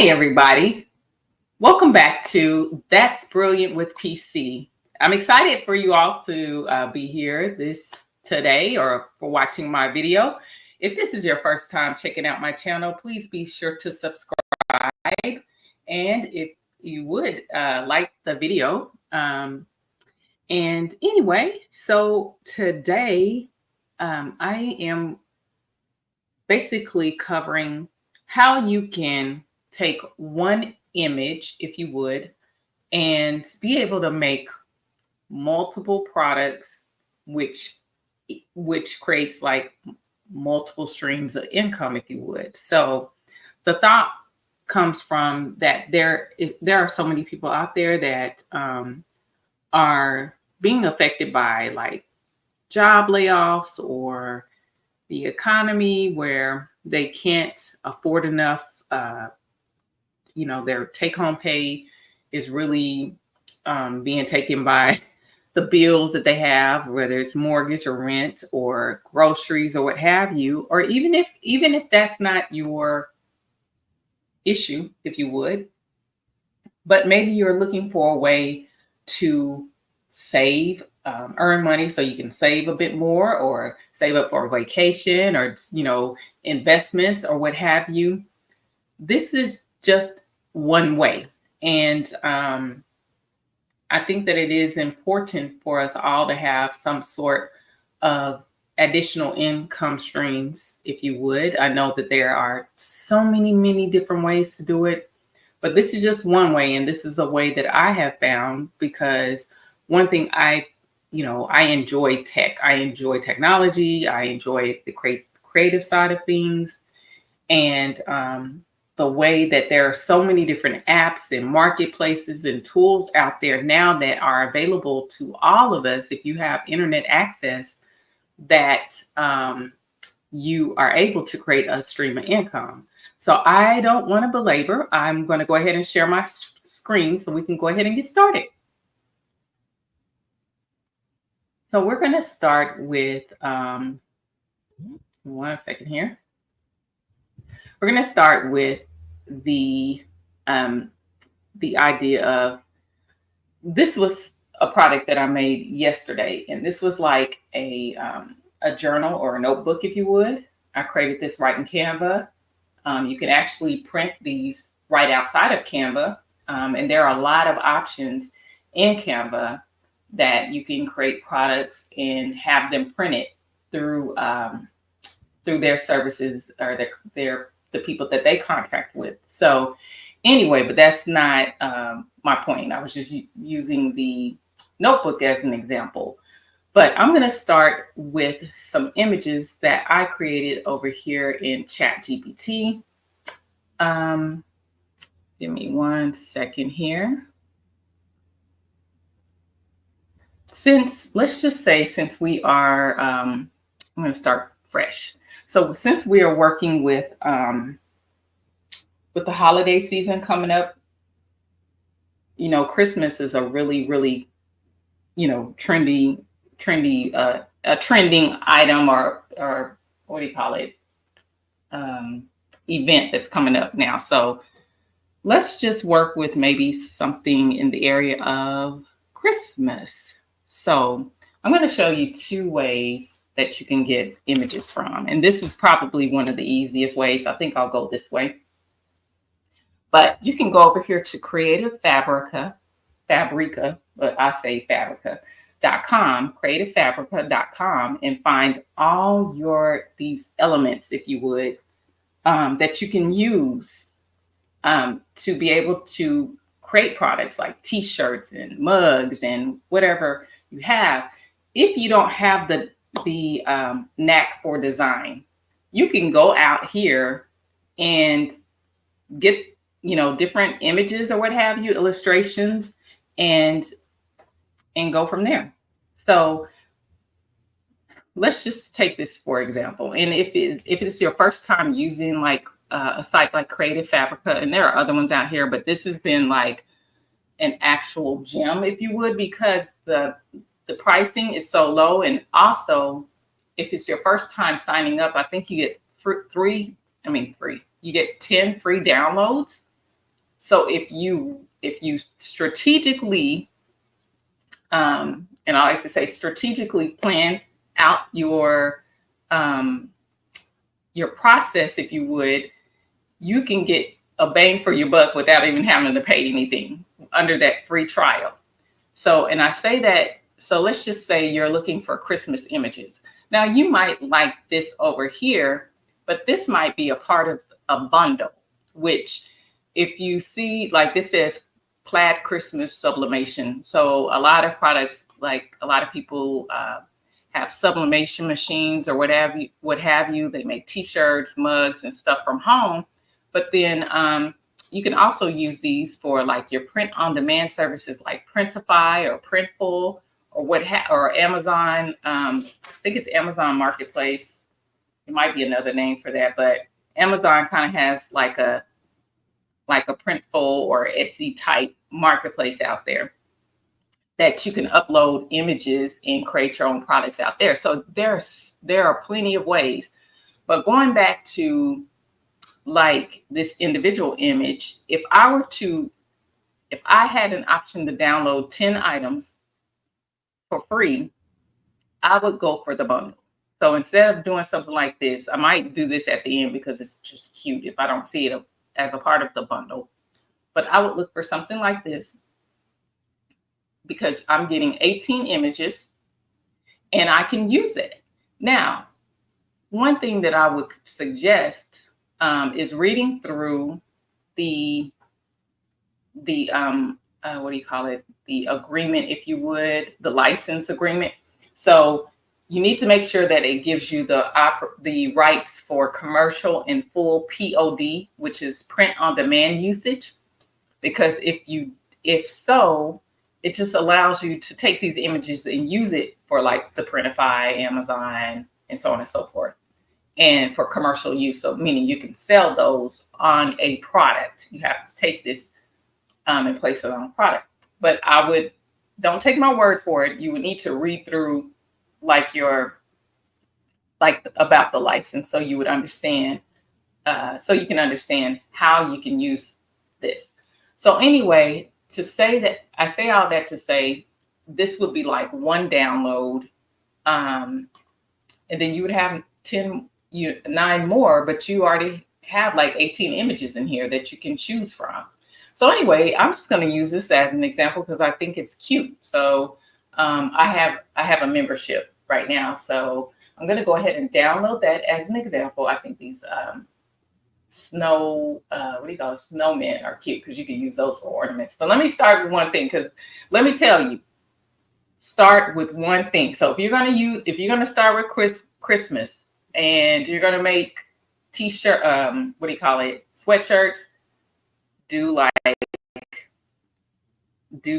Hey, everybody. Welcome back to That's Brilliant with PC. I'm excited for you all to be here today or for watching my video. If this is your first time checking out my channel, please be sure to subscribe. And if you would like the video. And anyway, so today I am basically covering how you can take one image, if you would, and be able to make multiple products, which creates like multiple streams of income, if you would. So the thought comes from that there are so many people out there that are being affected by like job layoffs or the economy where they can't afford enough. Their take-home pay is really being taken by the bills that they have, whether it's mortgage or rent or groceries or what have you, or even if that's not your issue, if you would, but maybe you're looking for a way to save, earn money so you can save a bit more or save up for a vacation or, investments or what have you. This is just one way. And I think that it is important for us all to have some sort of additional income streams, if you would. I know that there are so many different ways to do it, but this is just one way. And this is a way that I have found because one thing I enjoy tech. I enjoy technology. I enjoy the creative side of things. And the way that there are so many different apps and marketplaces and tools out there now that are available to all of us if you have internet access, that you are able to create a stream of income. So I don't want to belabor. I'm going to go ahead and share my screen so we can go ahead and get started. So we're going to start with, one second here. We're going to start with the idea of, this was a product that I made yesterday, and this was like a journal or a notebook, if you would. I created this right in Canva. You can actually print these right outside of Canva, and there are a lot of options in Canva that you can create products and have them printed through their services or the people that they contract with. So anyway, but that's not my point. I was just using the notebook as an example. But I'm going to start with some images that I created over here in ChatGPT. Give me 1 second here. Let's just say since we are, I'm going to start fresh. So since we are working with the holiday season coming up, Christmas is a really, trending item or what do you call it? Event that's coming up now. So let's just work with maybe something in the area of Christmas. So I'm going to show you 2 ways that you can get images from. And this is probably one of the easiest ways. I think I'll go this way. But you can go over here to Fabrica, but I say Fabrica.com, creativefabrica.com, and find all these elements, if you would, that you can use to be able to create products like t-shirts and mugs and whatever you have. If you don't have the knack for design, you can go out here and get different images or what have you, illustrations, and go from there. So let's just take this for example. And if it's your first time using like a site like Creative Fabrica, and there are other ones out here, but this has been like an actual gem, if you would, because the pricing is so low. And also, if it's your first time signing up, I think you get you get 10 free downloads So if you strategically, and I like to say strategically plan out your process, if you would, you can get a bang for your buck without even having to pay anything under that free trial. So, and I say that, so let's just say you're looking for Christmas images. Now you might like this over here, but this might be a part of a bundle, which if you see, like this says plaid Christmas sublimation. So a lot of products, like a lot of people have sublimation machines or what have you. They make t-shirts, mugs, and stuff from home. But then you can also use these for like your print on demand services like Printify or Printful or Amazon. I think it's Amazon Marketplace. It might be another name for that, but Amazon kind of has like a Printful or Etsy type marketplace out there that you can upload images and create your own products out there. So there are plenty of ways. But going back to like this individual image, if I had an option to download 10 items for free, I would go for the bundle. So instead of doing something like this, I might do this at the end because it's just cute if I don't see it as a part of the bundle. But I would look for something like this because I'm getting 18 images and I can use it. Now, one thing that I would suggest is reading through the what do you call it? The agreement, if you would, the license agreement. So you need to make sure that it gives you the rights for commercial and full POD, which is print on demand usage. Because if so, it just allows you to take these images and use it for like the Printify, Amazon, and so on and so forth. And for commercial use, so meaning you can sell those on a product. You have to take this and place it on a product. But don't take my word for it. You would need to read through about the license so you would understand, so you can understand how you can use this. So anyway, I say all that to say this would be like one download, and then you would have 9 more, but you already have like 18 images in here that you can choose from. So anyway, I'm just going to use this as an example because I think it's cute. So I have a membership right now, so I'm going to go ahead and download that as an example. I think these snowmen are cute because you can use those for ornaments. But let me start with one thing, because let me tell you, start with one thing. So if you're going to start with Christmas and you're going to make t-shirt, sweatshirts, do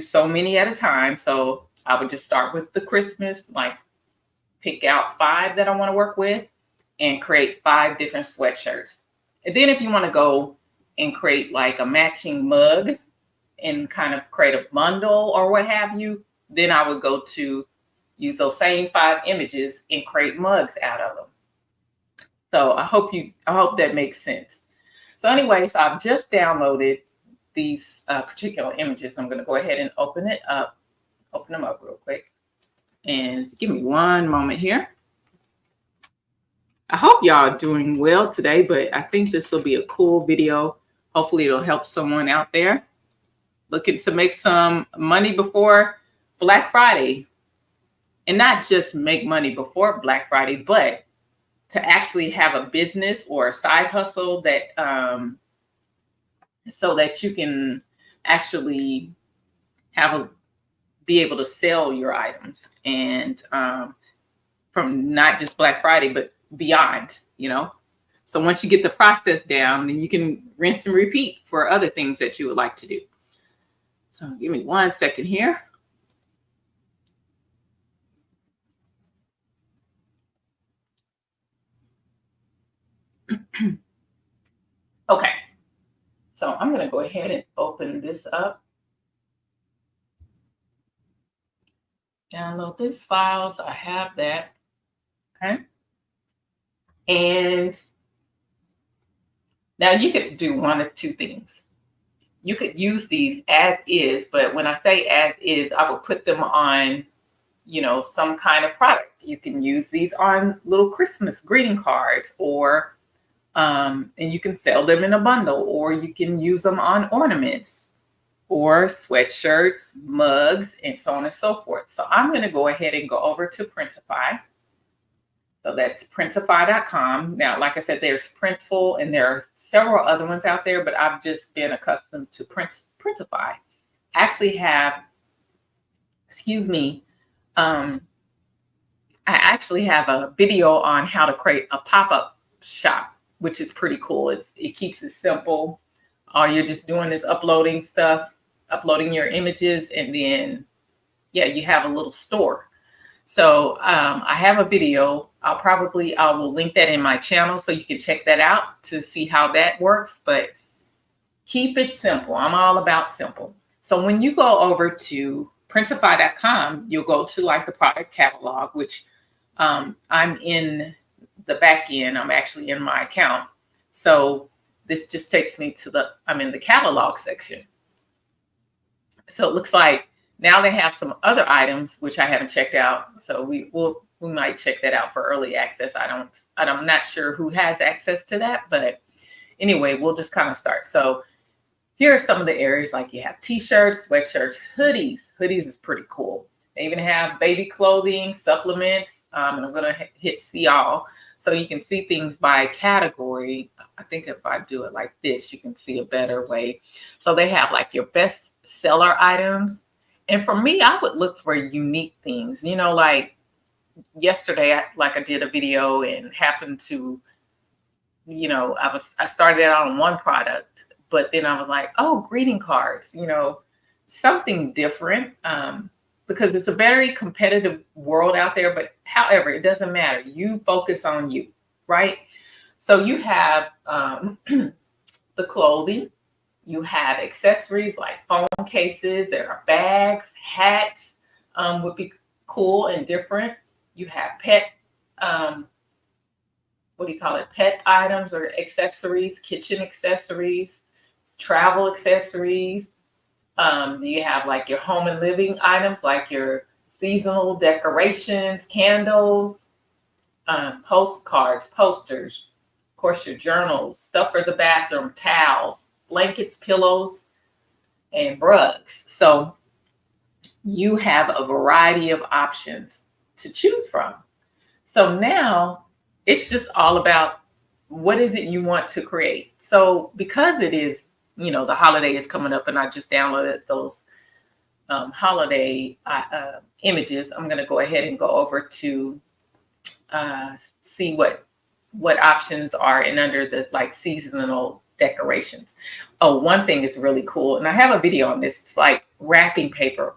so many at a time. So I would just start with the Christmas, like pick out 5 that I want to work with and create 5 different sweatshirts. And then if you want to go and create like a matching mug and kind of create a bundle or what have you, then I would go to use those same 5 images and create mugs out of them. So I hope that makes sense. So anyway, so I've just downloaded these particular images. I'm going to go ahead and open them up real quick. And give me one moment here. I hope y'all are doing well today, but I think this will be a cool video. Hopefully it'll help someone out there looking to make some money before Black Friday. And not just make money before Black Friday, but to actually have a business or a side hustle that so that you can actually be able to sell your items, and from not just Black Friday, but beyond, So once you get the process down, then you can rinse and repeat for other things that you would like to do. So give me one second here. Okay. So I'm going to go ahead and open this up. Download this file. So I have that. Okay. And now you could do one of 2 things. you could use these as is, but when I say as is, I would put them on, some kind of product. You can use these on little Christmas greeting cards, or and you can sell them in a bundle, or you can use them on ornaments or sweatshirts, mugs, and so on and so forth. So I'm going to go ahead and go over to Printify. So that's printify.com. Now, like I said, there's Printful, and there are several other ones out there, but I've just been accustomed to Printify. I actually have, excuse me, I actually have a video on how to create a pop-up shop, which is pretty cool. It keeps it simple. All you're just doing is uploading your images, and then, yeah, you have a little store. So I have a video. I will link that in my channel so you can check that out to see how that works. But keep it simple. I'm all about simple. So when you go over to printify.com, you'll go to like the product catalog, which I'm in the back end. I'm actually in my account. So this just takes me to I'm in the catalog section. So it looks like now they have some other items which I haven't checked out. So we might check that out for early access. I'm not sure who has access to that, but anyway, we'll just kind of start. So here are some of the areas, like you have t-shirts, sweatshirts, hoodies. Hoodies is pretty cool. They even have baby clothing, supplements, and I'm going to hit see all. So you can see things by category. I think if I do it like this, you can see a better way. So they have like your best seller items. And for me, I would look for unique things, like yesterday, I did a video and happened to, I started out on one product, but then I was like, oh, greeting cards, something different, because it's a very competitive world out there. But however, it doesn't matter. You focus on you, right? So you have the clothing. You have accessories like phone cases. There are bags, hats, would be cool and different. You have pet, pet items or accessories, kitchen accessories, travel accessories. You have like your home and living items, like your seasonal decorations, candles, postcards, posters, of course, your journals, stuff for the bathroom, towels, blankets, pillows, and rugs. So you have a variety of options to choose from. So now it's just all about what is it you want to create. So because it is, the holiday is coming up, and I just downloaded those holiday images, I'm going to go ahead and go over to see what options are and under the like seasonal decorations. Oh, one thing is really cool, and I have a video on this. It's like wrapping paper.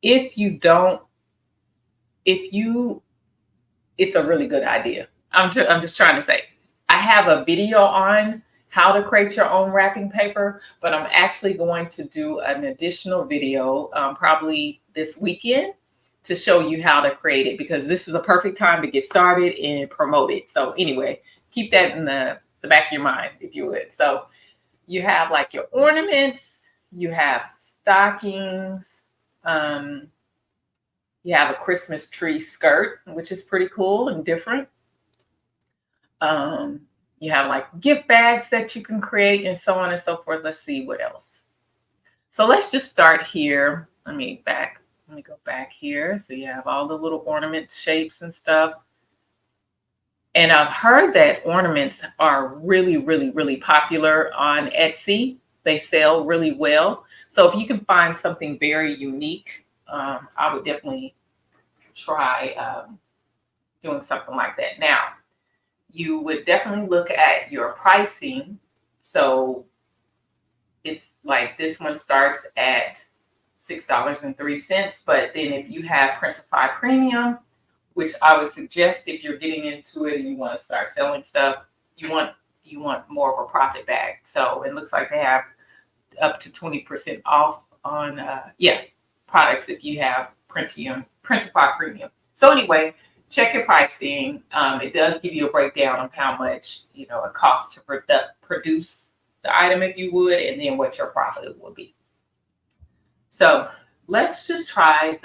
It's a really good idea. I'm just trying to say, I have a video on how to create your own wrapping paper, but I'm actually going to do an additional video probably this weekend to show you how to create it, because this is a perfect time to get started and promote it. So anyway, keep that in the back of your mind, if you would. So you have like your ornaments, you have stockings, you have a Christmas tree skirt, which is pretty cool and different. You have like gift bags that you can create, and so on and so forth. Let's see what else. So let's just start here. Let me go back here. So you have all the little ornament shapes and stuff. And I've heard that ornaments are really, really, really popular on Etsy. They sell really well. So if you can find something very unique, I would definitely try doing something like that. Now, you would definitely look at your pricing. So it's like this one starts at $6.03. But then if you have Printify Premium, which I would suggest if you're getting into it and you want to start selling stuff, you want more of a profit bag. So it looks like they have up to 20% off on products if you have Printify Premium. So anyway, check your pricing. It does give you a breakdown of how much it costs to produce the item if you would, and then what your profit will be. So let's just try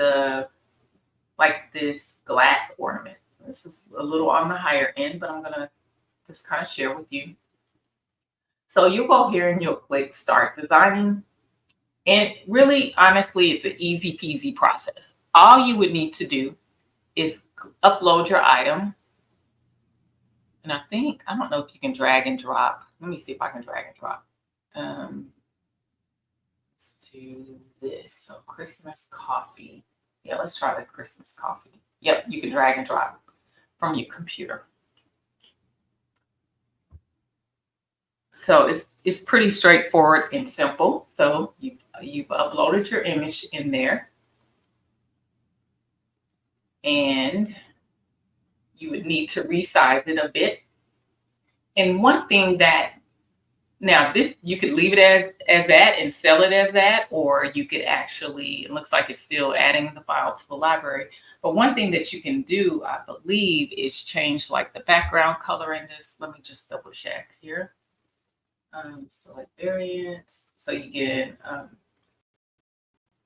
this glass ornament. This is a little on the higher end, but I'm gonna just kind of share with you. So you'll go here and you'll click start designing. And really, honestly, it's an easy peasy process. All you would need to do is upload your item. And I don't know if you can drag and drop. Let me see if I can drag and drop. Let's do this. So Christmas coffee. Yeah, let's try the Christmas coffee. Yep, you can drag and drop from your computer. So it's pretty straightforward and simple. So you've uploaded your image in there. And you would need to resize it a bit. And one thing that, now this, you could leave it as that and sell it as that, or you could actually, it looks like it's still adding the file to the library. But one thing that you can do, I believe, is change like the background color in this. Let me just double check here. Select variants. So you can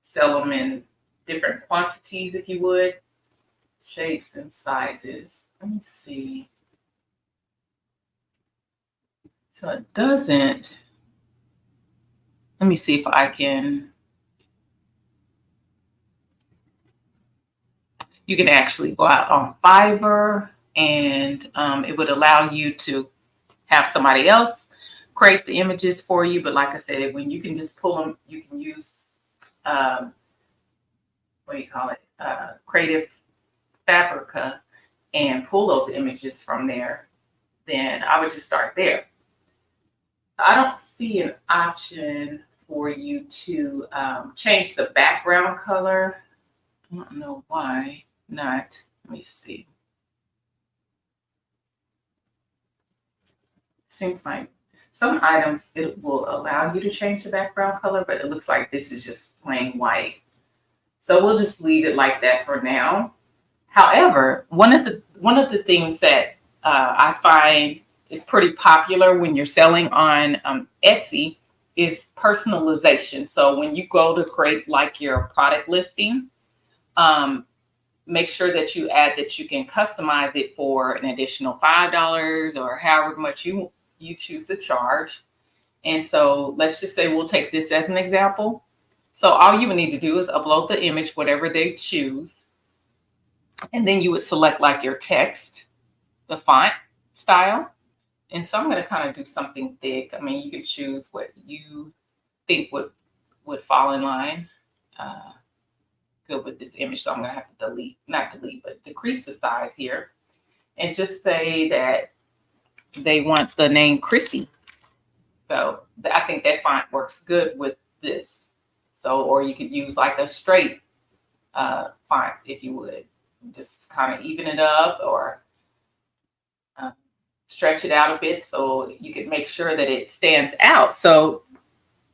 sell them in different quantities if you would. Shapes and sizes. Let me see. So it doesn't. Let me see if I can. You can actually go out on Fiverr, and it would allow you to have somebody else create the images for you. But like I said, when you can just pull them, you can use what do you call it? Creative Fabrica and pull those images from there. Then I would just start there. I don't see an option for you to change the background color. I don't know why not. Let me see. Seems like some items it will allow you to change the background color, but it looks like this is just plain white. So we'll just leave it like that for now. However, one of the things that I find is pretty popular when you're selling on Etsy is personalization. So when you go to create like your product listing, make sure that you add that you can customize it for an additional $5 or however much you choose to charge. And so let's just say we'll take this as an example. So all you would need to do is upload the image, whatever they choose. And then you would select like your text, the font style. And so I'm going to kind of do something thick. I mean, you can choose what you think would fall in line. Good with this image. So I'm going to have to but decrease the size here. And just say that they want the name Chrissy. So I think that font works good with this. So, or you could use like a straight font if you would. Just kind of even it up or stretch it out a bit so you can make sure that it stands out. So,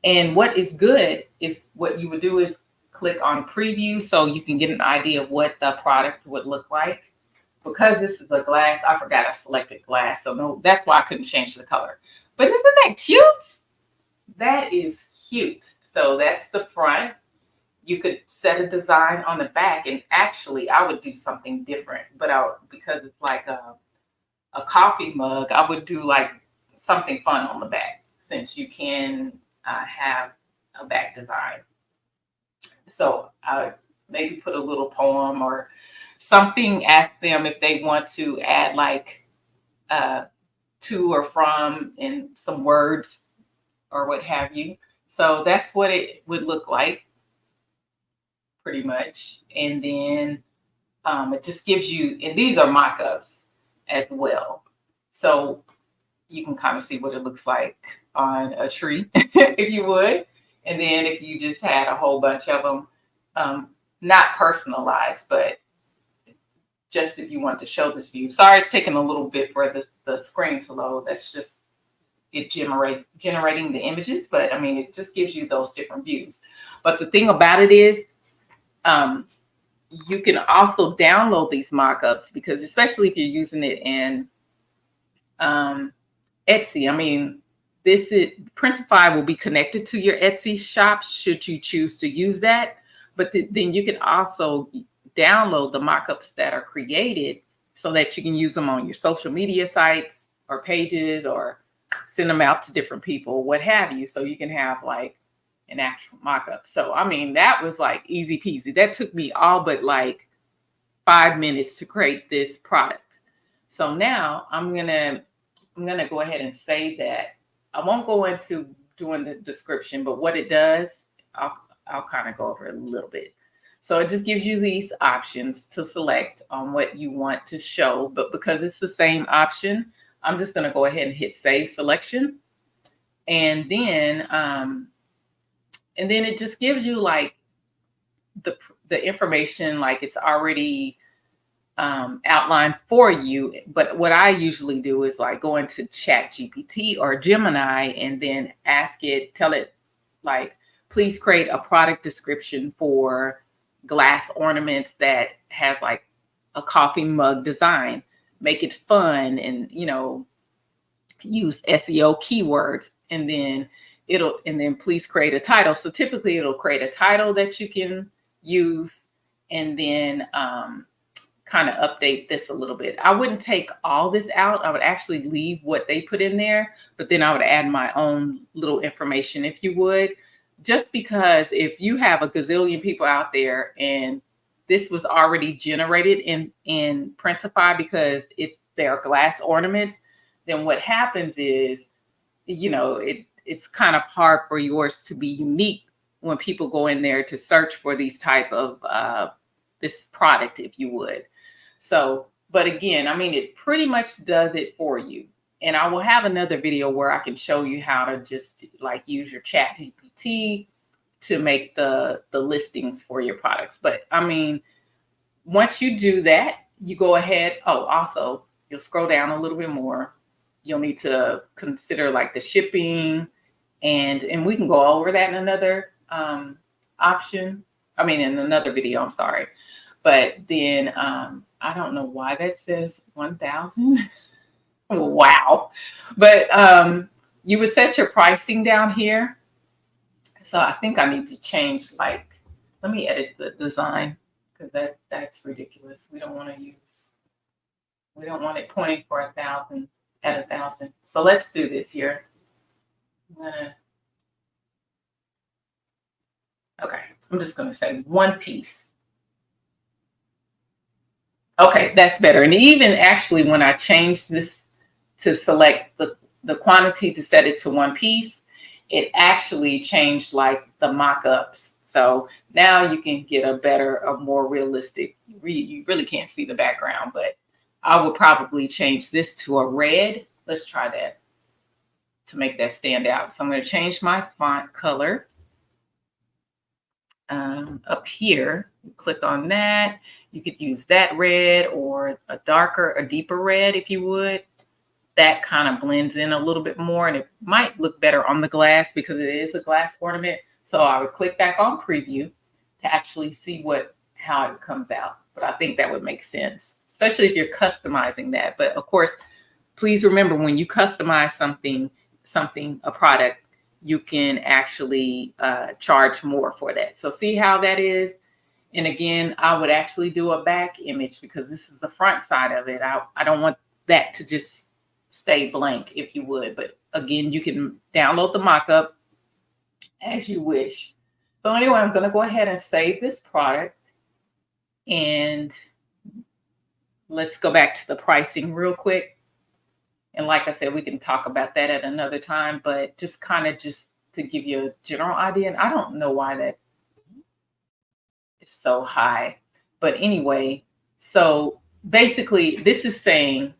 and what is good is what you would do is click on preview so you can get an idea of what the product would look like. Because this is a glass, I forgot I selected glass. So no, that's why I couldn't change the color. But isn't that cute? That is cute. So that's the front. You could set a design on the back, and actually I would do something different, but because it's like a coffee mug, I would do like something fun on the back since you can have a back design. So I would maybe put a little poem or something, ask them if they want to add like to or from and some words or what have you. So that's what it would look like pretty much. And then it just gives you, and these are mock-ups as well. So you can kind of see what it looks like on a tree, if you would. And then if you just had a whole bunch of them, not personalized, but just if you want to show this view. Sorry, it's taking a little bit for the screen to load. That's just it generating the images. But I mean, it just gives you those different views. But the thing about it is, you can also download these mock-ups because especially if you're using it in Etsy, I mean, this is Printify will be connected to your Etsy shop should you choose to use that. But then you can also download the mockups that are created so that you can use them on your social media sites or pages, or send them out to different people, what have you. So you can have like an actual mockup. So, I mean, that was like easy peasy. That took me all but like 5 minutes to create this product. So now I'm gonna go ahead and save that. I won't go into doing the description, but what it does, I'll kind of go over it a little bit. So it just gives you these options to select on what you want to show. But because it's the same option, I'm just going to go ahead and hit save selection. And then it just gives you like the information, like it's already outlined for you. But what I usually do is like go into Chat GPT or Gemini and then tell it like, please create a product description for glass ornaments that has like a coffee mug design. Make it fun and, use SEO keywords, and then please create a title. So typically it'll create a title that you can use, and then kind of update this a little bit. I wouldn't take all this out. I would actually leave what they put in there, but then I would add my own little information if you would. Just because if you have a gazillion people out there and this was already generated in Printify because they're glass ornaments, then what happens is, it's kind of hard for yours to be unique when people go in there to search for these type of this product, if you would. So, but again, I mean, it pretty much does it for you. And I will have another video where I can show you how to just like use your Chat GPT to make the listings for your products. But I mean, once you do that, you go ahead. Oh, also, you'll scroll down a little bit more. You'll need to consider like the shipping, and we can go over that in another option. I mean, in another video, I'm sorry. But then I don't know why that says 1,000. Wow. But you would set your pricing down here. So I think I need to change, like, let me edit the design because that's ridiculous. We don't want it pointing for 1,000 at 1,000. So let's do this here. I'm just gonna say one piece. Okay, that's better. And even actually when I changed this to select the quantity to set it to one piece, it actually changed like the mock-ups. So now you can get a more realistic, you really can't see the background, but I would probably change this to a red. Let's try that to make that stand out. So I'm going to change my font color up here. Click on that. You could use that red or a deeper red if you would. That kind of blends in a little bit more, and it might look better on the glass because it is a glass ornament. So I would click back on preview to actually see how it comes out. But I think that would make sense, especially if you're customizing that. But of course, please remember when you customize a product, you can actually charge more for that. So see how that is. And again, I would actually do a back image because this is the front side of it. I don't want that to just stay blank, if you would. But again, you can download the mock-up as you wish. So anyway, I'm going to go ahead and save this product. And let's go back to the pricing real quick. And like I said, we can talk about that at another time, but just to give you a general idea. And I don't know why that is so high. But anyway, so basically this is saying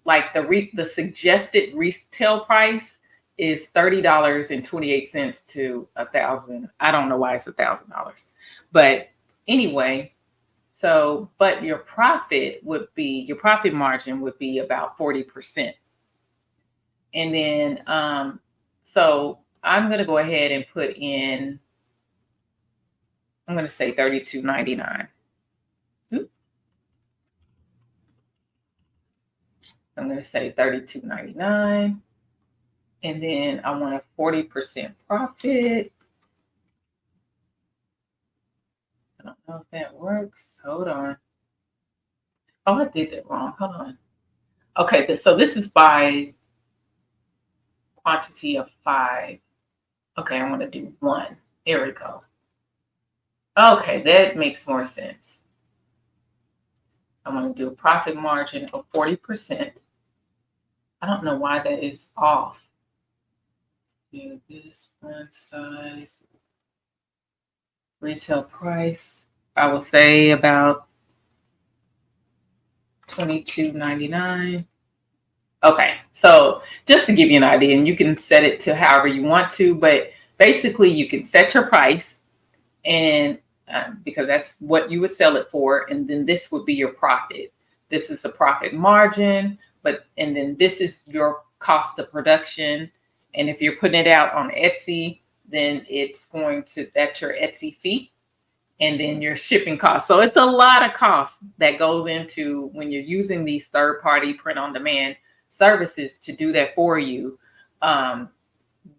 like the suggested retail price is $30.28 to $1,000. I don't know why it's $1,000. But anyway, but your profit margin would be about 40%. And then, so I'm going to go ahead and put in, I'm going to say $32.99. I'm going to say $32.99. And then I want a 40% profit. I don't know if that works. Hold on. Oh, I did that wrong. Hold on. Okay, so this is by quantity of 5. Okay, I want to do 1. There we go. Okay, that makes more sense. I'm going to do a profit margin of 40%. I don't know why that is off. Do this font size. Retail price, I will say about $22.99. Okay, so just to give you an idea, and you can set it to however you want to, but basically you can set your price, and because that's what you would sell it for, and then this would be your profit. This is a profit margin, and then this is your cost of production. And if you're putting it out on Etsy, then that's your Etsy fee, and then your shipping costs. So it's a lot of cost that goes into when you're using these third-party print-on-demand services to do that for you.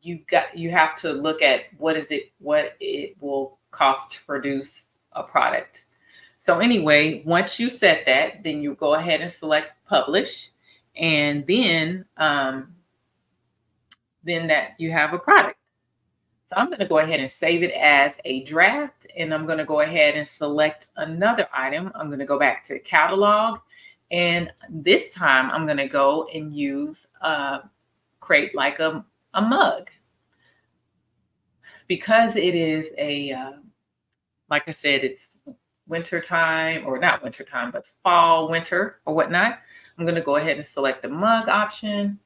You have to look at what it will cost to produce a product. So anyway, once you set that, then you go ahead and select publish, and then that you have a product. So I'm going to go ahead and save it as a draft, and I'm going to go ahead and select another item. I'm going to go back to catalog, and this time I'm going to go and create like a mug. Because it is like I said, it's winter time, or not winter time, but fall, winter, or whatnot. I'm going to go ahead and select the mug option.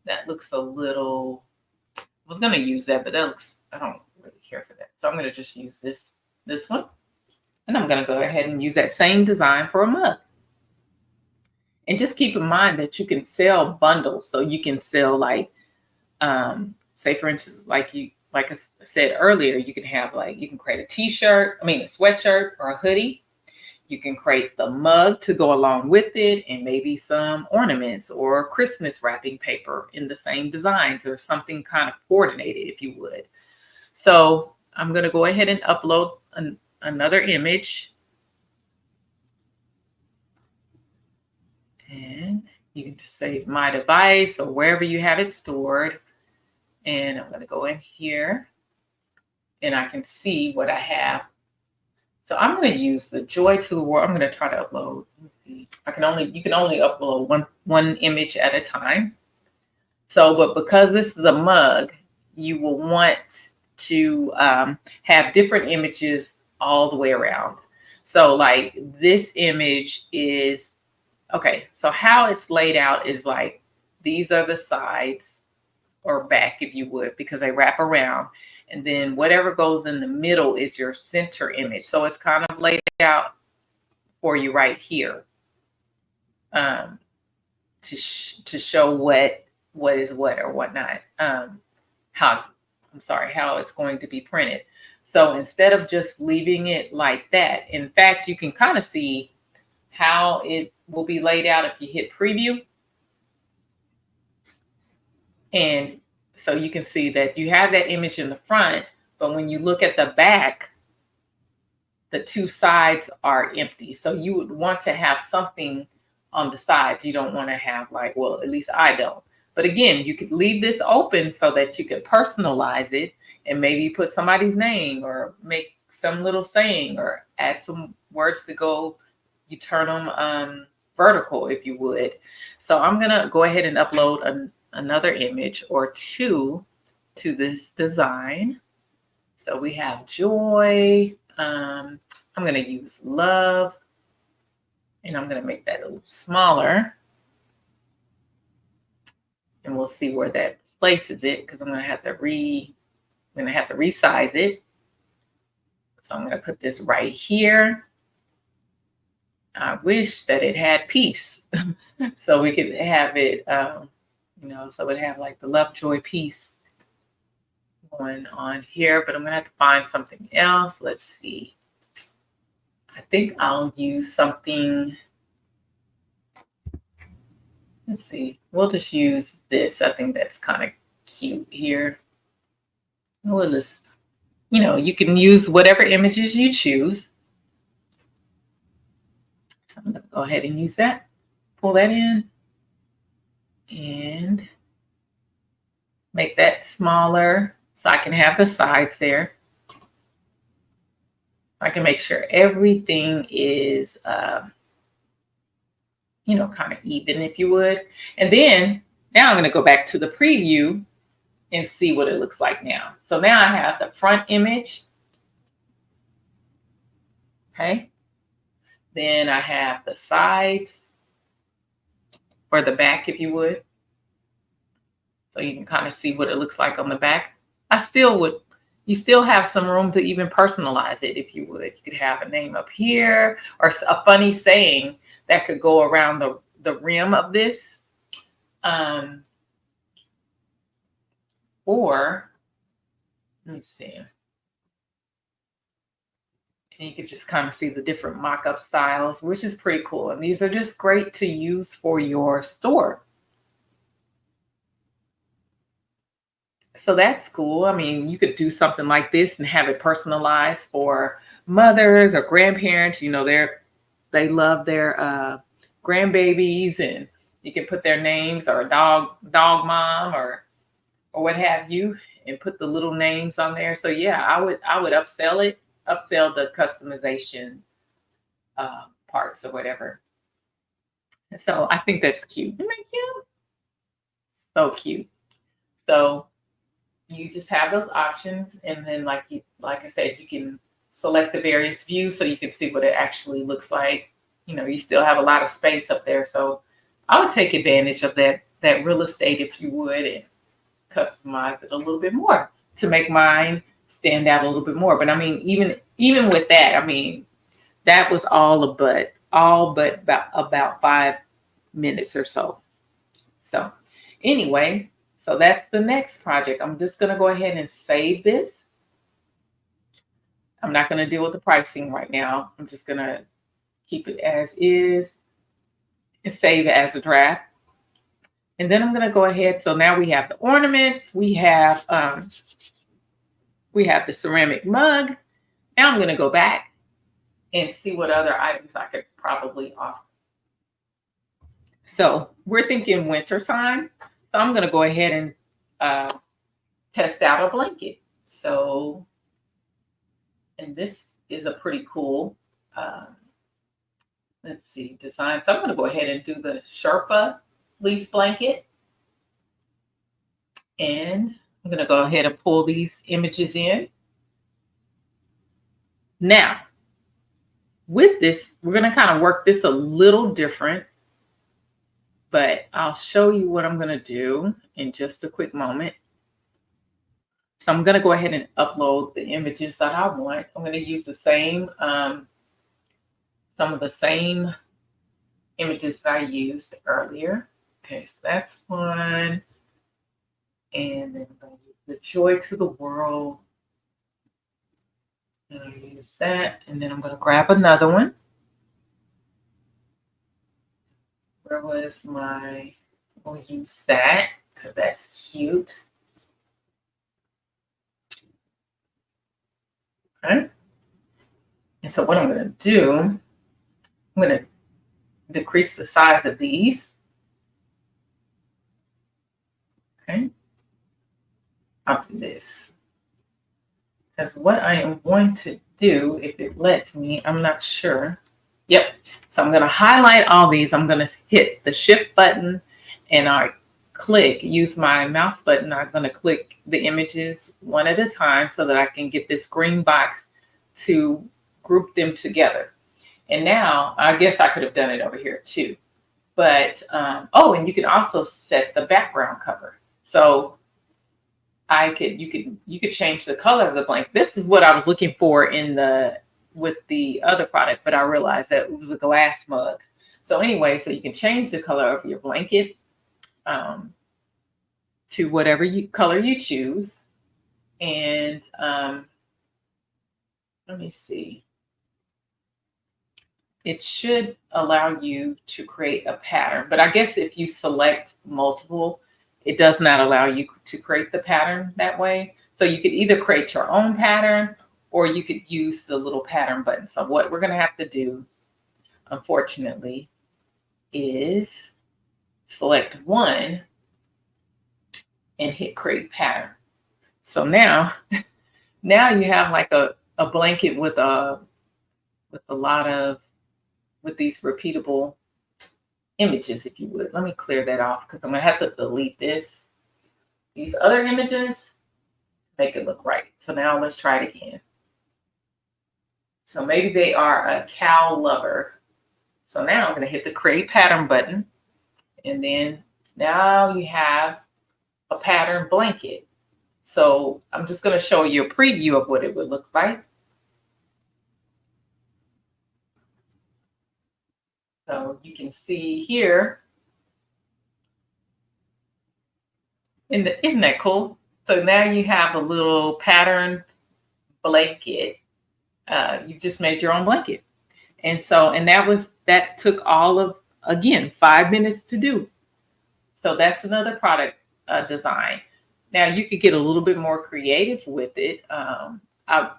That looks a little, I was going to use that, but I don't really care for that. So I'm going to just use this one. And I'm going to go ahead and use that same design for a mug. And just keep in mind that you can sell bundles. So you can sell like, say for instance, like I said earlier, you can create a t-shirt, a sweatshirt or a hoodie. You can create the mug to go along with it, and maybe some ornaments or Christmas wrapping paper in the same designs, or something kind of coordinated, if you would. So I'm going to go ahead and upload another image. And you can just save my device or wherever you have it stored. And I'm going to go in here, and I can see what I have. So I'm going to use the Joy to the World. I'm going to try to upload. Let me see. You can only upload one image at a time. So, but because this is a mug, you will want to have different images all the way around. So like this image is, okay, so how it's laid out is like, these are the sides, or back, if you would, because they wrap around. And then whatever goes in the middle is your center image. So it's kind of laid out for you right here to show what is what or whatnot. How it's going to be printed. So instead of just leaving it like that, in fact, you can kind of see how it will be laid out if you hit preview. And so you can see that you have that image in the front, but when you look at the back, the two sides are empty. So you would want to have something on the sides. You don't want to have like, well, at least I don't. But again, you could leave this open so that you could personalize it and maybe put somebody's name, or make some little saying, or add some words to go. You turn them vertical, if you would. So I'm going to go ahead and upload another image or two to this design. So we have joy. I'm going to use love, and I'm going to make that a little smaller, and we'll see where that places it, because I'm going to have to resize it. So I'm going to put this right here. I wish that it had peace so we could have it, so it have like the love, joy, peace going on here, but I'm going to have to find something else. Let's see. I think I'll use something. Let's see. We'll just use this. I think that's kind of cute here. We'll just, you can use whatever images you choose. So I'm going to go ahead and use that. Pull that in and make that smaller so I can have the sides there. I can make sure everything is, kind of even, if you would. And then now I'm going to go back to the preview and see what it looks like now. So now I have the front image. Okay. Then I have the sides, or the back, if you would. So you can kind of see what it looks like on the back. You still have some room to even personalize it, if you would. You could have a name up here or a funny saying that could go around the rim of this. Or, let me see. And you can just kind of see the different mock-up styles, which is pretty cool. And these are just great to use for your store. So that's cool. I mean, you could do something like this and have it personalized for mothers or grandparents. They love their grandbabies, and you can put their names, or a dog mom, or what have you, and put the little names on there. So yeah, I would upsell the customization parts or whatever. So I think that's cute. Isn't that cute? So cute. So you just have those options, and then like I said, you can select the various views so you can see what it actually looks like. You still have a lot of space up there, so I would take advantage of that real estate, if you would, and customize it a little bit more to make mine stand out a little bit more. But I mean, even with that, I mean, that was all but about 5 minutes or so. So anyway, so that's the next project. I'm just going to go ahead and save this. I'm not going to deal with the pricing right now. I'm just going to keep it as is and save it as a draft. And then I'm going to go ahead. So now we have the ornaments. We have the ceramic mug. Now I'm going to go back and see what other items I could probably offer. So we're thinking winter time. So I'm going to go ahead and test out a blanket. So, and this is a pretty cool, let's see, design. So I'm going to go ahead and do the Sherpa fleece blanket. And I'm going to go ahead and pull these images in. Now, with this, we're going to kind of work this a little different, but I'll show you what I'm going to do in just a quick moment. So I'm going to go ahead and upload the images that I want. I'm going to use the same, some of the same images that I used earlier. Okay, so that's one. And then I'm going to use the joy to the world. And I'll use that. And then I'm going to grab another one. Where was my, we'll use that because that's cute. Okay. And so what I'm going to do, I'm going to decrease the size of these. Okay. I'll do this. Because what I am going to do, if it lets me, I'm not sure. Yep. So I'm going to highlight all these. I'm going to hit the shift button and I use my mouse button. I'm going to click the images one at a time so that I can get this green box to group them together. And now I guess I could have done it over here too. But, and you can also set the background cover. So you could change the color of the blanket. This is what I was looking for with the other product, but I realized that it was a glass mug. So anyway, so you can change the color of your blanket to whatever color you choose. And let me see. It should allow you to create a pattern, but I guess if you select multiple, it does not allow you to create the pattern that way. So you could either create your own pattern or you could use the little pattern button. So what we're going to have to do, unfortunately, is select one and hit create pattern. So now you have like a blanket with a lot of with these repeatable images, if you would. Let me clear that off because I'm gonna have to delete these other images to make it look right. So now let's try it again. So maybe they are a cow lover. So now I'm gonna hit the create pattern button, and then now you have a pattern blanket. So I'm just gonna show you a preview of what it would look like. So you can see here, isn't that cool? So now you have a little pattern blanket. You just made your own blanket. And that took all of, again, 5 minutes to do. So that's another product design. Now you could get a little bit more creative with it.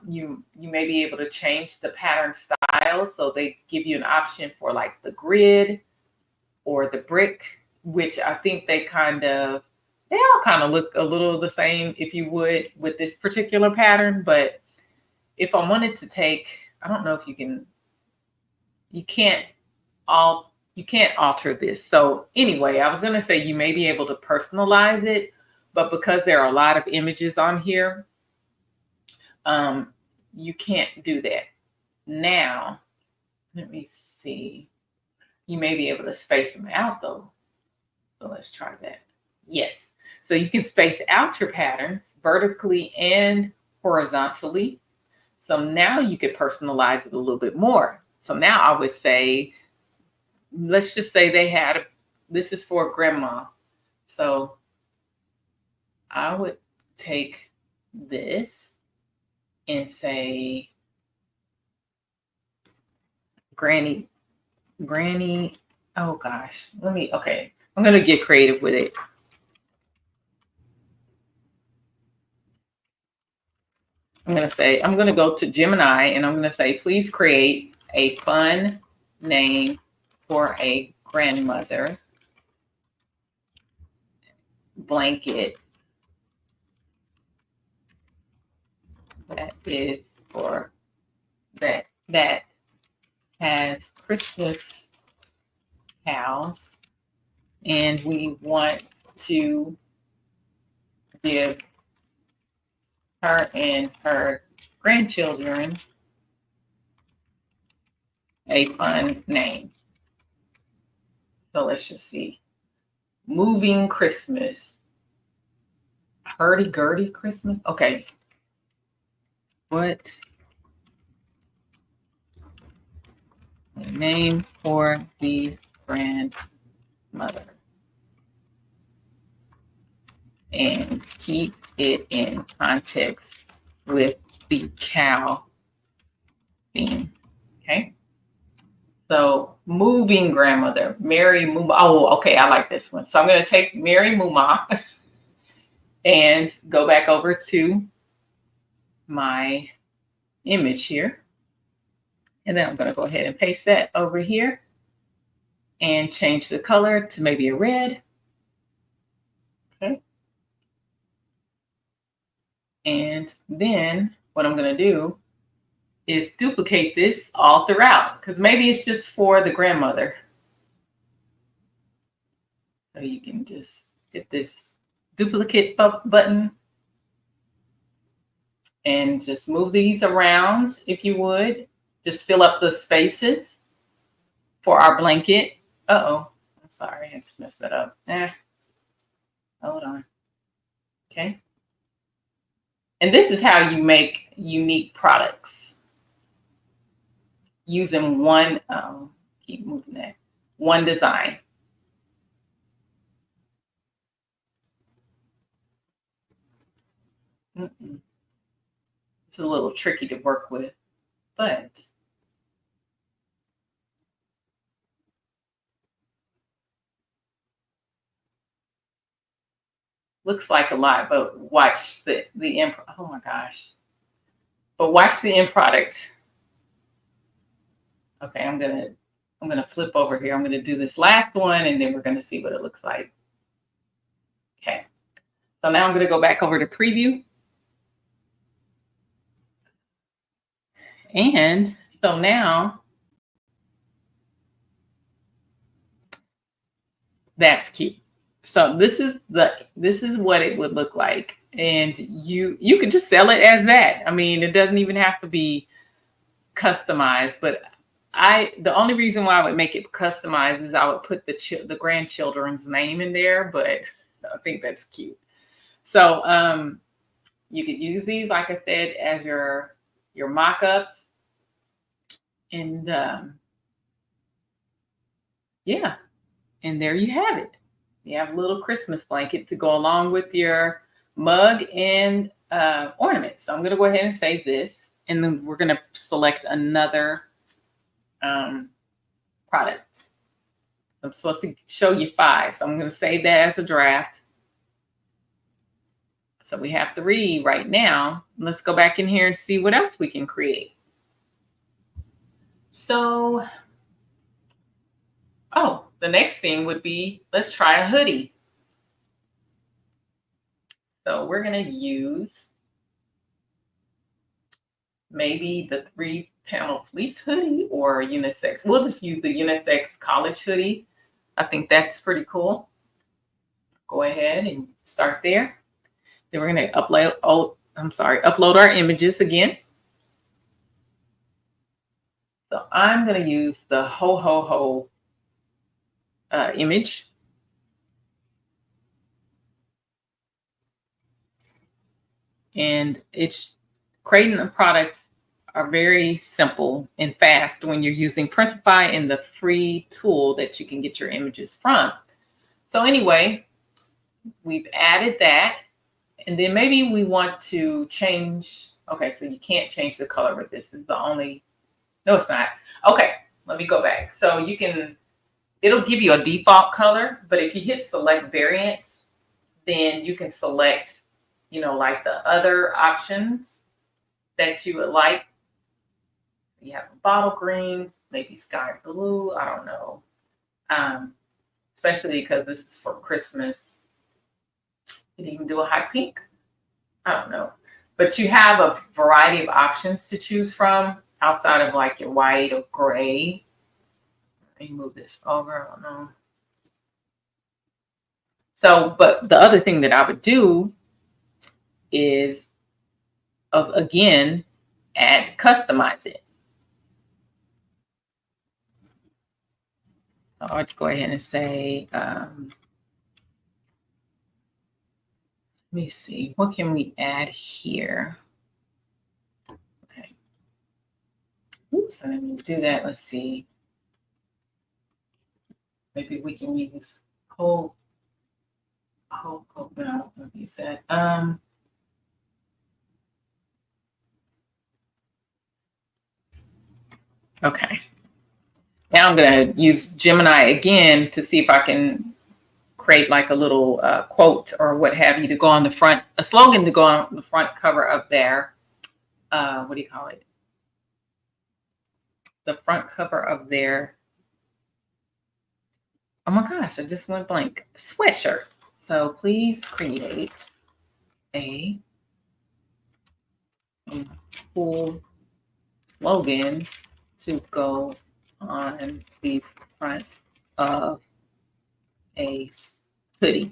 You may be able to change the pattern style. So they give you an option for like the grid or the brick, which I think they all kind of look a little the same, if you would, with this particular pattern. But if I wanted to take, I don't know if you can't alter this. So anyway, I was going to say you may be able to personalize it, but because there are a lot of images on here, you can't do that. Now, let me see. You may be able to space them out though. So let's try that. Yes. So you can space out your patterns vertically and horizontally. So now you could personalize it a little bit more. So now I would say, let's just say this is for grandma. So I would take this and say, Granny, oh gosh, okay. I'm going to get creative with it. I'm going to go to Gemini and I'm going to say, please create a fun name for a grandmother blanket that has Christmas cows, and we want to give her and her grandchildren a fun name. So let's just see. Moving Christmas. Hurdy-gurdy Christmas. Okay. What name for the grandmother? And keep it in context with the cow theme. Okay. So moving grandmother, Mary Muma. Oh, okay. I like this one. So I'm going to take Mary Muma and go back over to my image here. And then I'm going to go ahead and paste that over here and change the color to maybe a red. Okay. And then what I'm going to do is duplicate this all throughout, because maybe it's just for the grandmother. So you can just hit this duplicate button and just move these around, if you would. Just fill up the spaces for our blanket. Uh-oh, I'm sorry, I just messed that up. Hold on. Okay. And this is how you make unique products. Using keep moving that, one design. It's a little tricky to work with, but looks like a lot, but watch the end. Oh my gosh. But watch the end product. Okay, I'm gonna flip over here. I'm gonna do this last one and then we're gonna see what it looks like. Okay. So now I'm gonna go back over to preview. And so now that's cute. So this is what it would look like. And you could just sell it as that. I mean, it doesn't even have to be customized, but the only reason why I would make it customized is I would put the grandchildren's name in there, but I think that's cute. So you could use these, like I said, as your mock-ups. And yeah, and there you have it. You have a little Christmas blanket to go along with your mug and ornament. So I'm going to go ahead and save this, and then we're going to select another product. I'm supposed to show you 5, so I'm going to save that as a draft. So we have 3 right now. Let's go back in here and see what else we can create. So, the next thing would be, let's try a hoodie. So we're going to use maybe the 3-panel fleece hoodie or unisex. We'll just use the unisex college hoodie. I think that's pretty cool. Go ahead and start there. Then we're going to upload our images again. So I'm going to use the ho ho ho image. And it's creating the products are very simple and fast when you're using Printify and the free tool that you can get your images from. So anyway, we've added that. And then maybe we want to change. Okay, so you can't change the color, but this is the only. No, it's not. Okay, let me go back. So it'll give you a default color, but if you hit select variants, then you can select, like the other options that you would like. You have bottle greens, maybe sky blue. I don't know. Especially because this is for Christmas. You can even do a hot pink. I don't know. But you have a variety of options to choose from outside of like your white or gray. Let me move this over. I don't know. So, but the other thing that I would do is, again, customize it. I'll go ahead and say, let me see, what can we add here? Okay. Oops, I didn't do that. Let's see. Maybe we can use no, let me use that. Okay. Now I'm going to use Gemini again to see if I can create like a little quote or what have you to go on the front, a slogan to go on the front cover of their, what do you call it? The front cover of their, oh my gosh, I just went blank, sweatshirt. So please create a cool slogans to go on the front of a hoodie.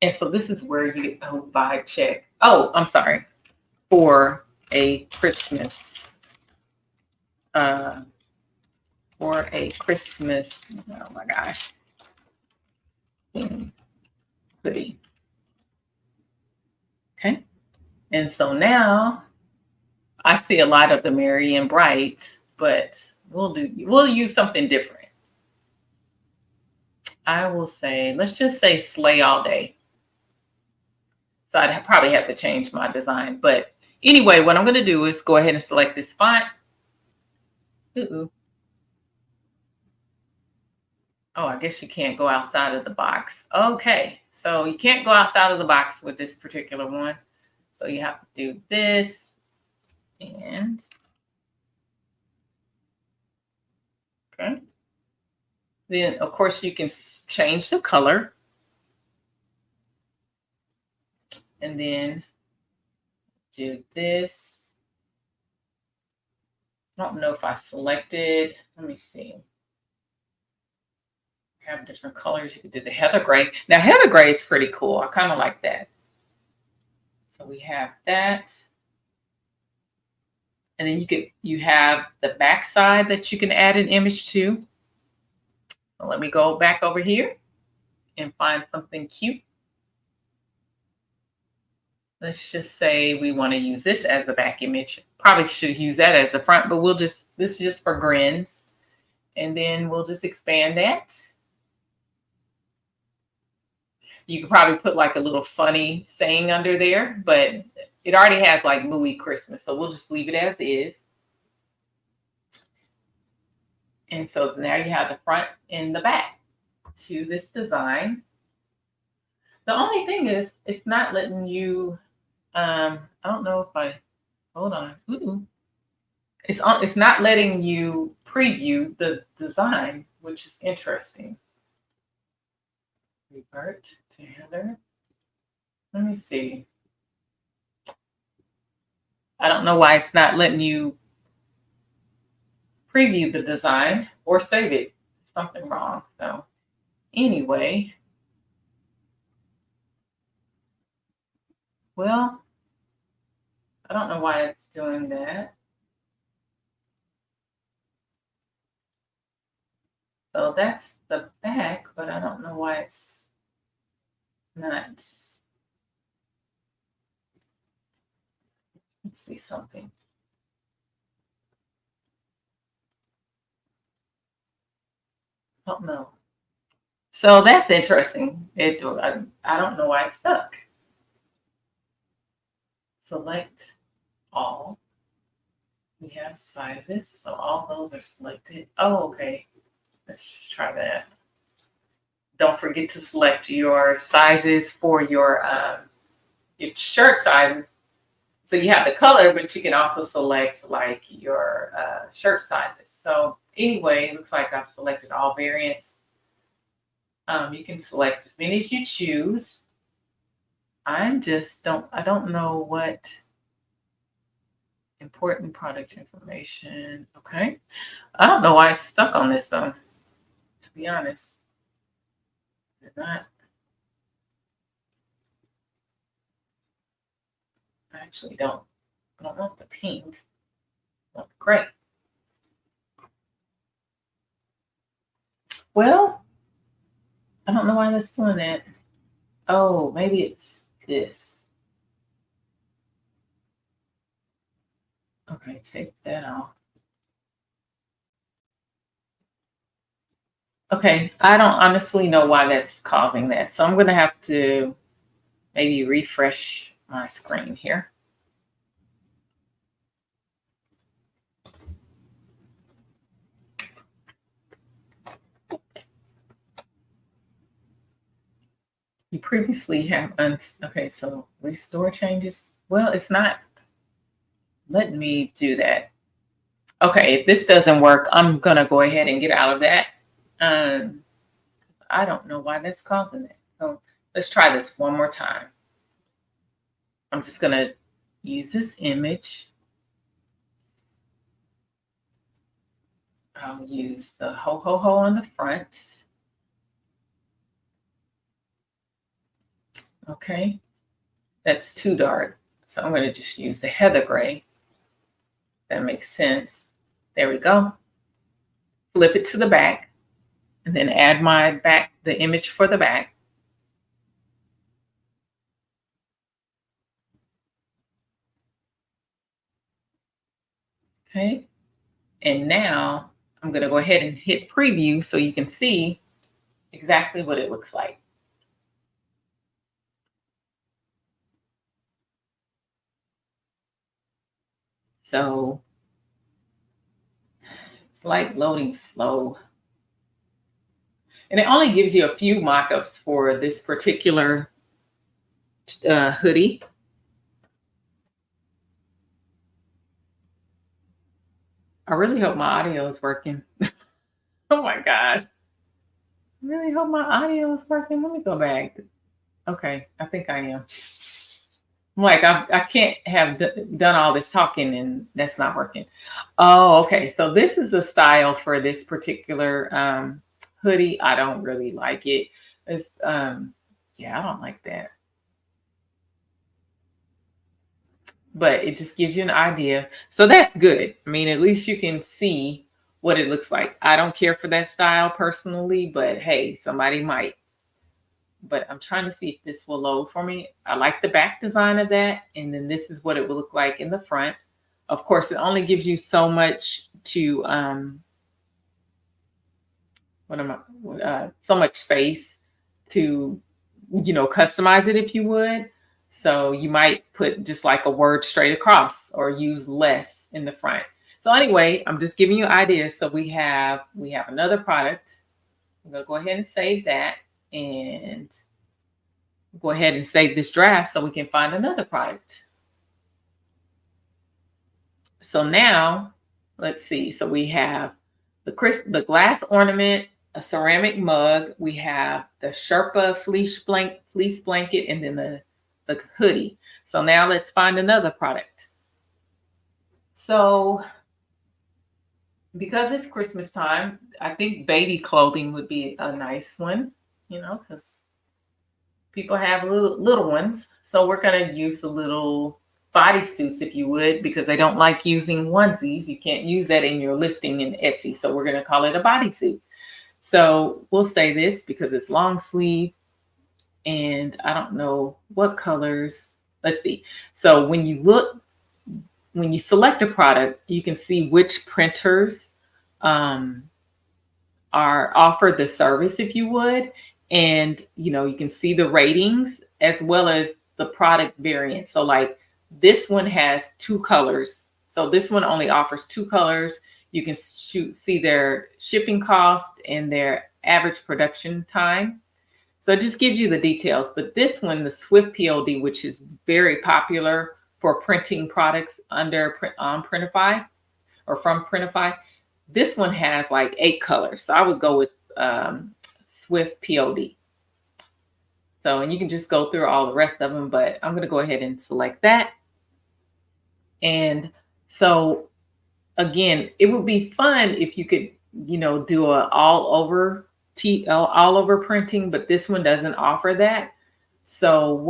And so this is where you get the whole vibe check. Oh, I'm sorry. For a Christmas. Oh my gosh. Hoodie. Okay. And so now I see a lot of the merry and bright, but we'll use something different. I will say, let's just say slay all day. So I'd probably have to change my design. But anyway, what I'm going to do is go ahead and select this font. Oh, I guess you can't go outside of the box. Okay, so you can't go outside of the box with this particular one. So you have to do this and okay. Then of course you can change the color and then do this. I don't know if I selected, let me see. Have different colors. You could do the heather gray. Now heather gray is pretty cool. I kind of like that. So we have that. And then you have the back side that you can add an image to. So let me go back over here and find something cute. Let's just say we want to use this as the back image. Probably should use that as the front, but this is just for grins. And then we'll just expand that. You could probably put like a little funny saying under there, but it already has like Louis Christmas. So we'll just leave it as is. And so now you have the front and the back to this design. The only thing is it's not letting you, I don't know if hold on. Ooh. It's not letting you preview the design, which is interesting. Revert to header. Let me see. I don't know why it's not letting you preview the design or save it. Something wrong. So anyway, well, I don't know why it's doing that. So that's the back, but I don't know why it's not. Let's see something. I don't know. So that's interesting. I don't know why it's stuck. Select all. We have sizes, so all those are selected. Oh, okay. Let's just try that. Don't forget to select your sizes for your shirt sizes. So you have the color, but you can also select like your shirt sizes. So anyway, it looks like I've selected all variants. You can select as many as you choose. I don't know what important product information. Okay. I don't know why it's stuck on this though, to be honest. Did not. I actually don't. I don't want the pink. I want the gray. Well, I don't know why that's doing that. Oh, maybe it's this. Okay, take that off. Okay, I don't honestly know why that's causing that. So I'm going to have to maybe refresh my screen here. You previously have, okay, so restore changes. Well, it's not letting me do that. Okay, if this doesn't work, I'm going to go ahead and get out of that. I don't know why that's causing it. So let's try this one more time. I'm just going to use this image. I'll use the ho, ho, ho on the front. Okay, that's too dark. So I'm going to just use the heather gray. That makes sense. There we go. Flip it to the back and then add the image for the back. Okay, and now I'm going to go ahead and hit preview so you can see exactly what it looks like. So it's like loading slow. And it only gives you a few mock-ups for this particular hoodie. I really hope my audio is working. Oh my gosh. I really hope my audio is working. Let me go back. Okay, I think I am. I'm like, I can't have done all this talking and that's not working. Oh, okay. So this is the style for this particular hoodie. I don't really like it. It's yeah, I don't like that. But it just gives you an idea. So that's good. I mean, at least you can see what it looks like. I don't care for that style personally, but hey, somebody might. But I'm trying to see if this will load for me. I like the back design of that. And then this is what it will look like in the front. Of course, it only gives you so much to so much space to customize it if you would. So you might put just like a word straight across or use less in the front. So anyway, I'm just giving you ideas. So we have another product. I'm going to go ahead and save that and go ahead and save this draft so we can find another product. So now let's see. So we have the glass ornament, a ceramic mug. We have the Sherpa fleece blanket, and then the hoodie. So now let's find another product. So because it's Christmas time, I think baby clothing would be a nice one, because people have little ones. So we're going to use the little bodysuits, if you would, because they don't like using onesies. You can't use that in your listing in Etsy. So we're going to call it a bodysuit. So we'll say this because it's long sleeve. And I don't know what colors. Let's see. So when you select a product, you can see which printers are offered the service, if you would. And, you can see the ratings as well as the product variant. So like this one has 2 colors. So this one only offers 2 colors. You can see their shipping cost and their average production time. So it just gives you the details. But this one, the Swift PLD, which is very popular for printing products on Printify or from Printify, this one has like 8 colors. So I would go with Swift PLD. So, and you can just go through all the rest of them, but I'm going to go ahead and select that. And so again, it would be fun if you could, do a all over printing, but this one doesn't offer that. So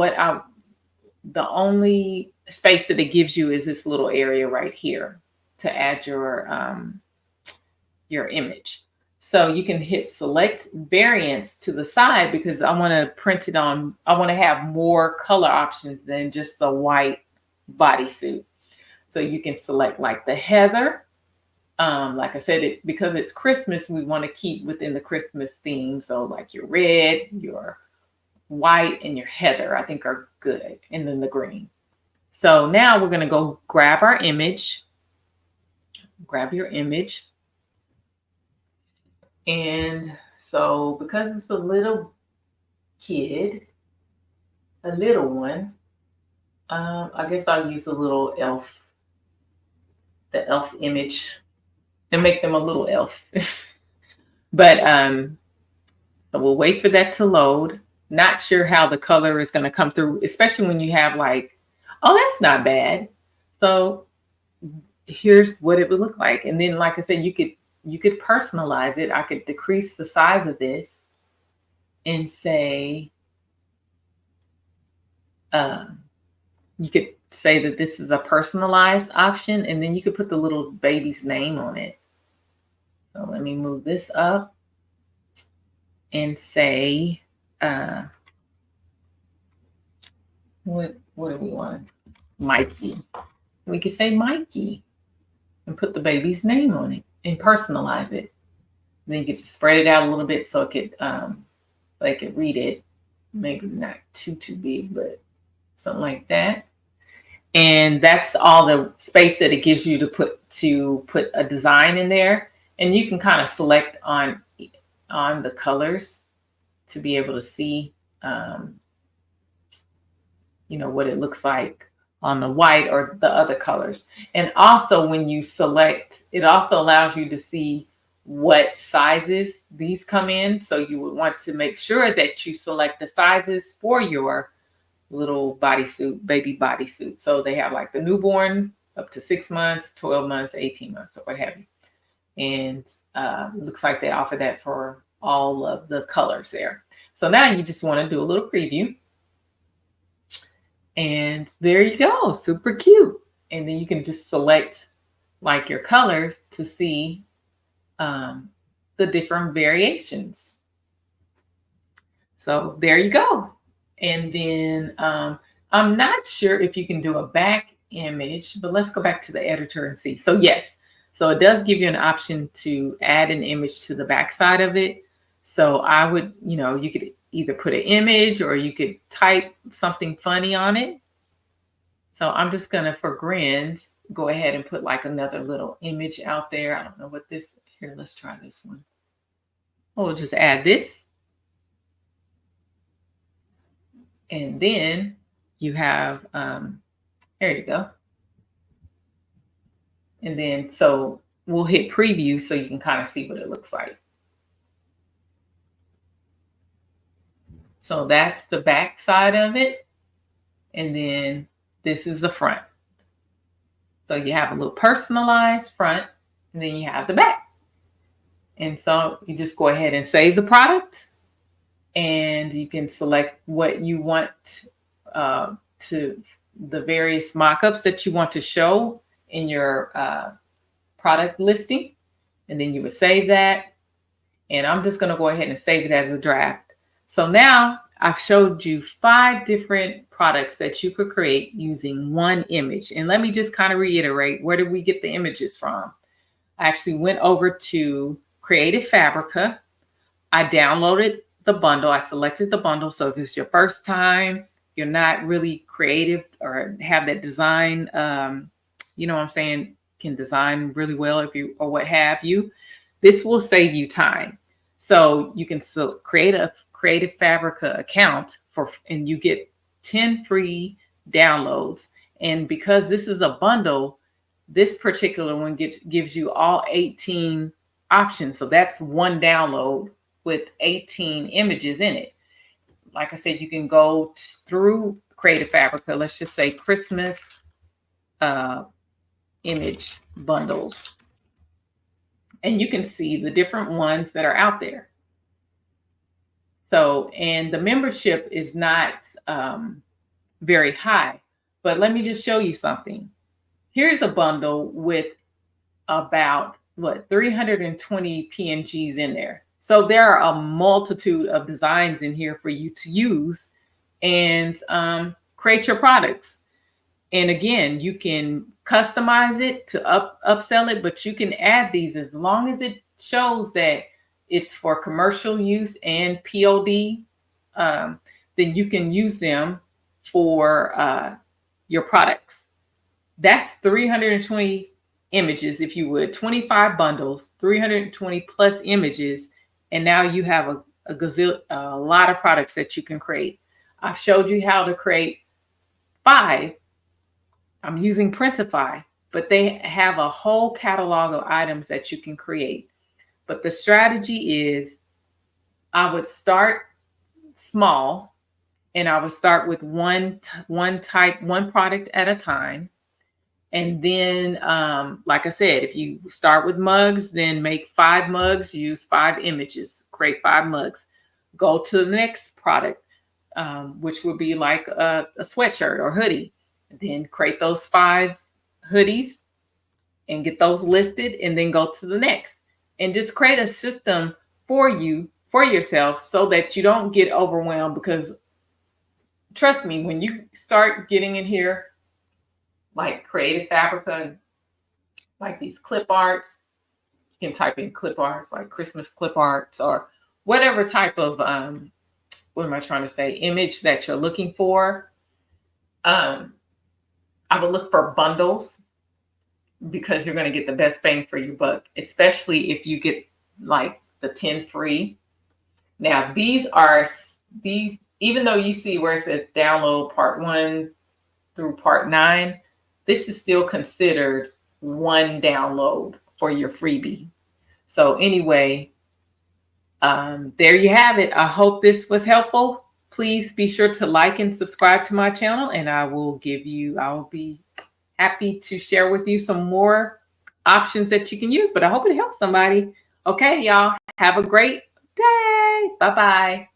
the only space that it gives you is this little area right here to add your image. So you can hit select variants to the side because I want to print it on, I want to have more color options than just a white bodysuit. So you can select like the heather. Like I said, because it's Christmas, we want to keep within the Christmas theme. So like your red, your white, and your heather, I think are good. And then the green. So now we're going to go grab our image. Grab your image. And so because it's a little kid, a little one, I guess I'll use a little elf, the elf image, and make them a little elf. But so we'll wait for that to load. Not sure how the color is going to come through, especially when you have like, oh, that's not bad. So here's what it would look like. And then, like I said, you could personalize it. I could decrease the size of this and say, you could say that this is a personalized option, and then you could put the little baby's name on it. So let me move this up and say, what do we want? Mikey. We could say Mikey and put the baby's name on it and personalize it. And then you could just spread it out a little bit so it could, I could read it. Maybe not too big, but something like that. And that's all the space that it gives you to put a design in there. And you can kind of select on on the colors to be able to see, what it looks like on the white or the other colors. And also when you select, it also allows you to see what sizes these come in. So you would want to make sure that you select the sizes for your little bodysuit, baby bodysuit. So they have like the newborn up to 6 months, 12 months, 18 months, or what have you. And looks like they offer that for all of the colors there. So now you just want to do a little preview. And there you go, super cute. And then you can just select like your colors to see the different variations. So there you go. And then I'm not sure if you can do a back image, but let's go back to the editor and see. So yes, so it does give you an option to add an image to the back side of it. So I would, you could either put an image or you could type something funny on it. So I'm just gonna, for grins, go ahead and put like another little image out there. I don't know what this, here, let's try this one. We'll just add this. And then you have, there you go. And then, so we'll hit preview so you can kind of see what it looks like. So that's the back side of it. And then this is the front. So you have a little personalized front, and then you have the back. And so you just go ahead and save the product, and you can select what you want to the various mock-ups that you want to show in your product listing. And then you would save that. And I'm just going to go ahead and save it as a draft. So now I've showed you 5 different products that you could create using one image. And let me just kind of reiterate, where did we get the images from? I actually went over to Creative Fabrica. I downloaded the bundle. I selected the bundle. So if it's your first time, you're not really creative or have that design, you know what I'm saying, can design really well if you, or what have you, this will save you time. So you can create a Creative Fabrica account and you get 10 free downloads. And because this is a bundle, this particular one gives you all 18 options. So that's one download with 18 images in it. Like I said, you can go through Creative Fabrica. Let's just say Christmas image bundles. And you can see the different ones that are out there. So, and the membership is not very high, but let me just show you something. Here's a bundle with about 320 PNGs in there. So there are a multitude of designs in here for you to use and create your products. And again, you can customize it to upsell it, but you can add these as long as it shows that it's for commercial use and POD, then you can use them for your products. That's 320 images, if you would, 25 bundles, 320 plus images. And now you have a lot of products that you can create. I've showed you how to create 5. I'm using Printify, but they have a whole catalog of items that you can create. But the strategy is I would start small and I would start with one product at a time. And then, like I said, if you start with mugs, then make 5 mugs, use 5 images, create 5 mugs, go to the next product, which would be like a sweatshirt or hoodie. Then create those 5 hoodies and get those listed, and then go to the next. And just create a system for yourself so that you don't get overwhelmed, because trust me, when you start getting in here, like Creative Fabrica, like these clip arts, you can type in clip arts, like Christmas clip arts or whatever type of, what am I trying to say, image that you're looking for. I would look for bundles because you're going to get the best bang for your buck, especially if you get like the 10 free. Now, these, even though you see where it says download part 1 through part 9, this is still considered one download for your freebie. So anyway, there you have it. I hope this was helpful. Please be sure to like and subscribe to my channel, and I'll be happy to share with you some more options that you can use, but I hope it helps somebody. Okay, y'all, have a great day. Bye-bye.